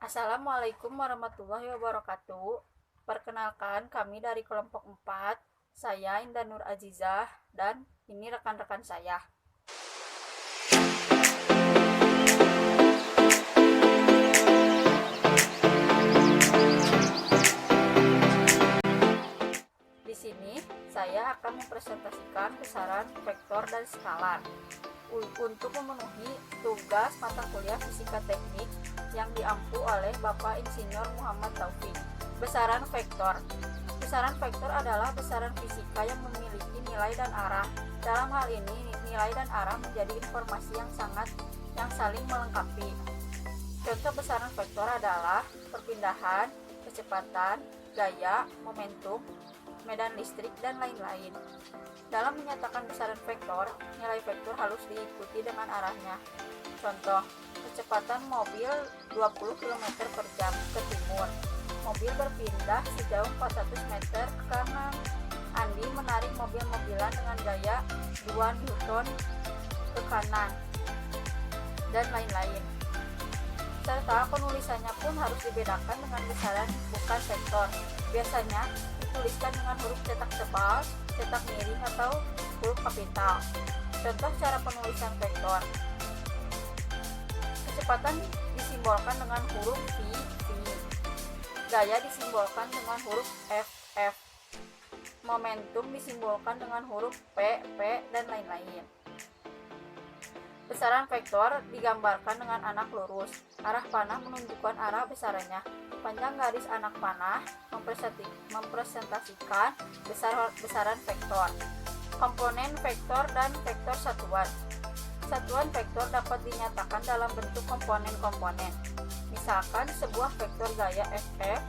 Assalamualaikum warahmatullahi wabarakatuh. Perkenalkan, kami dari kelompok 4. Saya Indah Nur Azizah dan ini rekan-rekan saya. Di sini saya akan mempresentasikan besaran vektor dan skalar untuk memenuhi tugas mata kuliah fisika teknik yang diampu oleh Bapak Insinyur Muhammad Taufik. Besaran vektor. Besaran vektor adalah besaran fisika yang memiliki nilai dan arah. Dalam hal ini, nilai dan arah menjadi informasi yang saling melengkapi. Contoh besaran vektor adalah perpindahan, kecepatan, gaya, momentum, medan listrik, dan lain-lain. Dalam menyatakan besaran vektor, nilai vektor harus diikuti dengan arahnya. Contoh, kecepatan mobil 20 km per jam ke timur. Mobil berpindah sejauh 400 meter ke kanan. Andi menarik mobil-mobilan dengan gaya 2 Newton ke kanan, dan lain-lain. Serta penulisannya pun harus dibedakan dengan besaran bukan vektor. Biasanya dituliskan dengan huruf cetak tebal, cetak miring, atau huruf kapital. Contoh cara penulisan vektor. Kecepatan disimbolkan dengan huruf V. Gaya disimbolkan dengan huruf F. Momentum disimbolkan dengan huruf P, dan lain-lain. Besaran vektor digambarkan dengan anak lurus. Arah panah menunjukkan arah besarannya. Panjang garis anak panah mempresentasikan besaran vektor. Komponen vektor dan vektor satuan. Satuan vektor dapat dinyatakan dalam bentuk komponen-komponen. Misalkan sebuah vektor gaya FF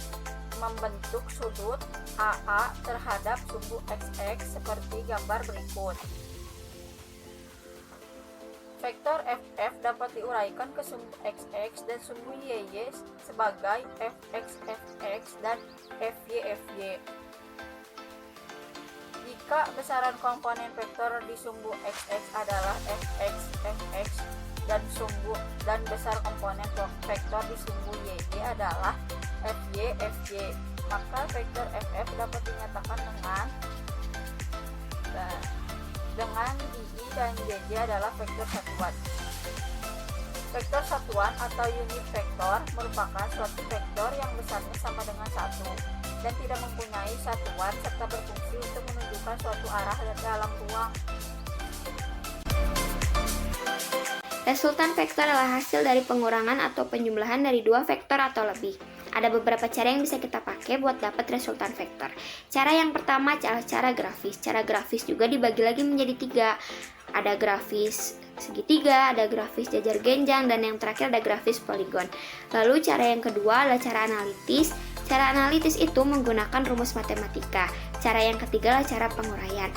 membentuk sudut AA terhadap sumbu XX seperti gambar berikut. Vektor FF dapat diuraikan ke sumbu XX dan sumbu YY sebagai FX dan FY. Jika besaran komponen vektor di sumbu XX adalah Fx dan besar komponen vektor di sumbu YY adalah Fy, maka vektor FF dapat dinyatakan dengan II dan JJ adalah vektor satuan. Vektor satuan atau unit vektor merupakan suatu vektor yang besarnya sama dengan 1 dan tidak mempunyai satuan serta berfungsi untuk menunjukkan suatu arah dalam ruang. Resultan vektor adalah hasil dari pengurangan atau penjumlahan dari dua vektor atau lebih. Ada beberapa cara yang bisa kita pakai buat dapat resultan vektor. Cara yang pertama adalah cara grafis. Cara grafis juga dibagi lagi menjadi 3. Ada grafis segitiga, ada grafis jajar genjang, dan yang terakhir ada grafis poligon. Lalu cara yang kedua adalah cara analitis. Cara analitis itu menggunakan rumus matematika. Cara yang ketiga adalah cara penguraian.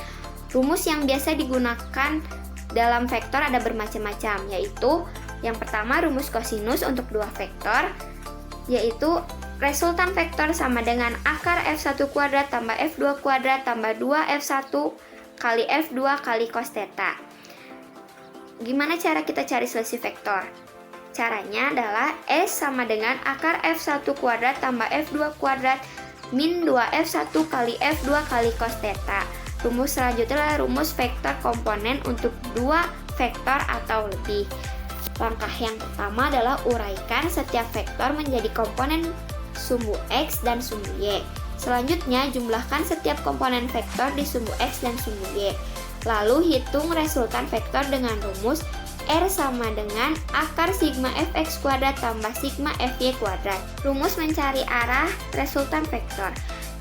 Rumus yang biasa digunakan dalam vektor ada bermacam-macam, yaitu yang pertama rumus kosinus untuk dua vektor, yaitu resultan vektor sama dengan akar F1 kuadrat tambah F2 kuadrat tambah 2F1 kali F2 kali cos theta. Gimana cara kita cari selisih vektor? Caranya adalah S sama dengan akar F1 kuadrat tambah F2 kuadrat min 2F1 kali F2 kali cos theta. Rumus selanjutnya adalah rumus vektor komponen untuk dua vektor atau lebih. Langkah yang pertama adalah uraikan setiap vektor menjadi komponen sumbu X dan sumbu Y. Selanjutnya, jumlahkan setiap komponen vektor di sumbu X dan sumbu Y. Lalu, hitung resultan vektor dengan rumus R sama dengan akar sigma Fx kuadrat tambah sigma Fy kuadrat. Rumus mencari arah resultan vektor.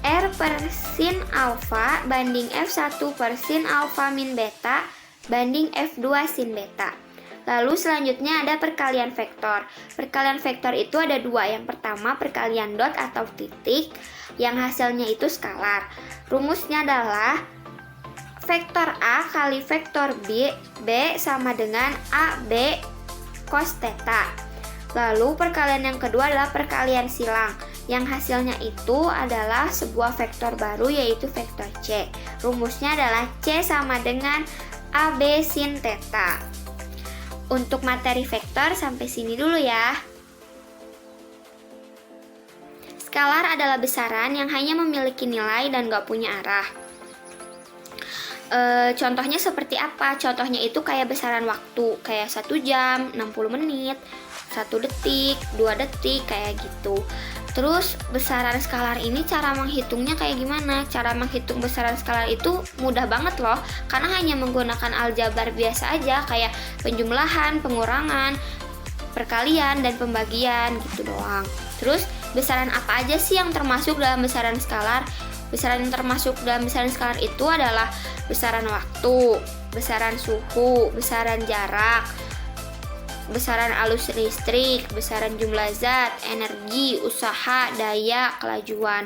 R per sin alfa banding F1 per sin alfa min beta banding F2 sin beta. Lalu selanjutnya ada perkalian vektor. Perkalian vektor itu ada dua. Yang pertama perkalian dot atau titik, yang hasilnya itu skalar. Rumusnya adalah vektor A kali vektor B sama dengan AB cos theta. Lalu perkalian yang kedua adalah perkalian silang, yang hasilnya itu adalah sebuah vektor baru yaitu vektor C. Rumusnya adalah C sama dengan AB sin theta. Untuk materi vektor sampai sini dulu ya. Skalar adalah besaran yang hanya memiliki nilai dan gak punya arah. Contohnya seperti apa? Contohnya itu kayak besaran waktu, kayak 1 jam, 60 menit, 1 detik, 2 detik, kayak gitu. Terus besaran skalar ini cara menghitungnya kayak gimana? Cara menghitung besaran skalar itu mudah banget loh, karena hanya menggunakan aljabar biasa aja, kayak penjumlahan, pengurangan, perkalian, dan pembagian gitu doang. Terus besaran apa aja sih yang termasuk dalam besaran skalar? Besaran yang termasuk dalam besaran skalar itu adalah besaran waktu, besaran suhu, besaran jarak, besaran arus listrik, besaran jumlah zat, energi, usaha, daya, kelajuan.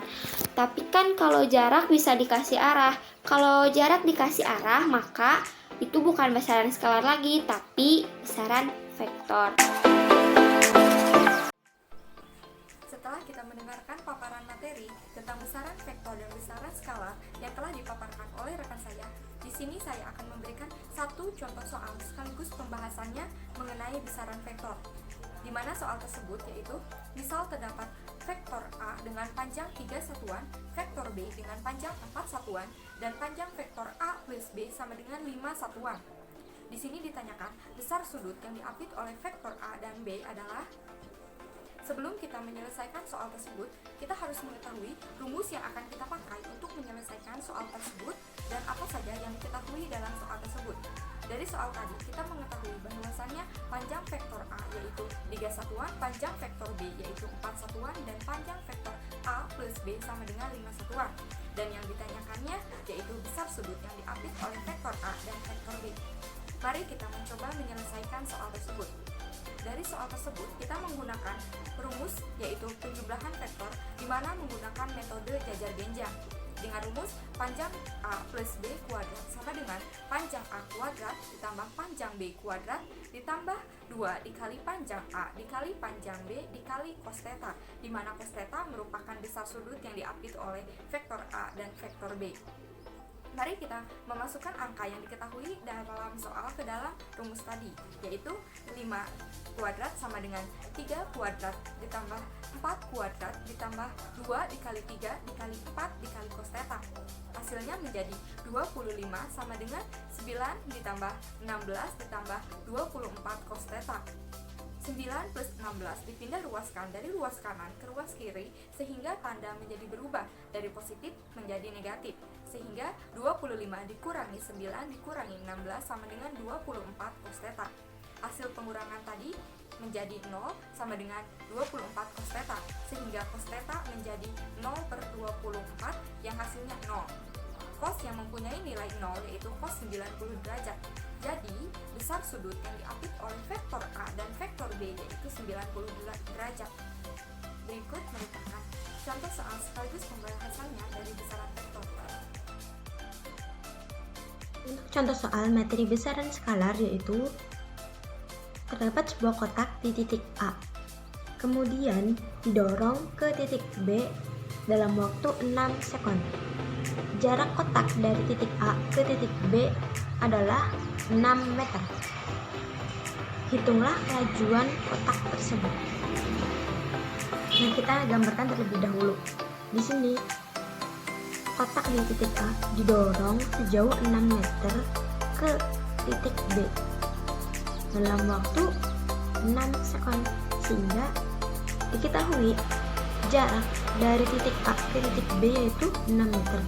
Tapi kan kalau jarak bisa dikasih arah. Kalau jarak dikasih arah, maka itu bukan besaran skalar lagi, tapi besaran vektor. Setelah kita mendengarkan paparan materi tentang besaran vektor dan besaran skalar yang telah dipaparkan oleh rekan saya, di sini saya akan memberikan satu contoh soal sekaligus pembahasannya mengenai besaran vektor. Di mana soal tersebut yaitu, misal terdapat vektor A dengan panjang 3 satuan, vektor B dengan panjang 4 satuan, dan panjang vektor A plus B sama dengan 5 satuan. Di sini ditanyakan besar sudut yang diapit oleh vektor A dan B adalah. Sebelum kita menyelesaikan soal tersebut, kita harus mengetahui rumus yang akan kita pakai untuk menyelesaikan soal tersebut dan apa saja yang diketahui dalam soal tersebut. Dari soal tadi, kita mengetahui bahwasannya panjang vektor A yaitu 3 satuan, panjang vektor B yaitu 4 satuan, dan panjang vektor A plus B sama dengan 5 satuan. Dan yang ditanyakannya yaitu besar sudut yang diapit oleh vektor A dan vektor B. Mari kita mencoba menyelesaikan soal tersebut. Dari soal tersebut, kita menggunakan rumus yaitu penjumlahan vektor, di mana menggunakan metode jajar benjang. Dengan rumus panjang A plus B kuadrat sama dengan panjang A kuadrat ditambah panjang B kuadrat ditambah 2 dikali panjang A dikali panjang B dikali cos theta, di mana cos theta merupakan besar sudut yang diapit oleh vektor A dan vektor B. Mari kita memasukkan angka yang diketahui dalam soal ke dalam rumus tadi, yaitu 5 kuadrat sama dengan 3 kuadrat ditambah 4 kuadrat ditambah 2 dikali 3 dikali 4 dikali cos theta. Hasilnya menjadi 25 sama dengan 9 ditambah 16 ditambah 24 cos theta. 9 plus 16 dipindah ruaskan dari ruas kanan ke ruas kiri sehingga tanda menjadi berubah dari positif menjadi negatif, sehingga 25 dikurangi 9 dikurangi 16 sama dengan 24 cos theta. Hasil pengurangan tadi menjadi 0 sama dengan 24 cos theta, sehingga cos theta menjadi 0 per 24 yang hasilnya 0. Cos yang mempunyai nilai 0 yaitu cos 90 derajat. Jadi, besar sudut yang diapit oleh vektor A dan vektor B yaitu 90 derajat. Berikut merupakan contoh soal sekaligus pembahasannya dari besaran vektor. Untuk contoh soal materi besaran skalar yaitu terdapat sebuah kotak di titik A, kemudian didorong ke titik B dalam waktu 6 sekon. Jarak kotak dari titik A ke titik B adalah 6 meter. Hitunglah kelajuan kotak tersebut. Nah, kita gambarkan terlebih dahulu. Di sini kotak di titik A didorong sejauh 6 meter ke titik B dalam waktu 6 sekon, sehingga diketahui jarak dari titik A ke titik B yaitu 6 meter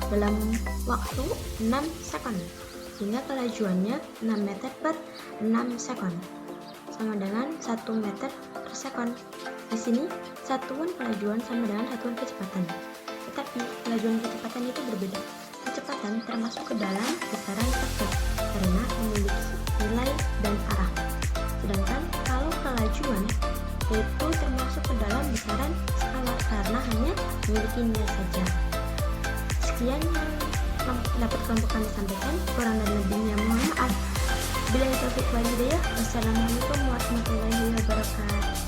dalam waktu 6 sekon, sehingga kelajuannya 6 meter per 6 sekon sama dengan 1 meter per sekon. Di sini satuan kelajuan sama dengan satuan kecepatan, tetapi kelajuan kecepatan itu berbeda. Kecepatan termasuk ke dalam besaran vektor karena memiliki nilai dan arah, sedangkan kalau kelajuan itu termasuk ke dalam besaran skalar karena hanya memiliki nilai saja. Sekian yang dapat kelompok kami sampaikan, kurang dan lebihnya mohon maaf. Bila taufik wal hidayah. Wassalamualaikum warahmatullahi wabarakatuh.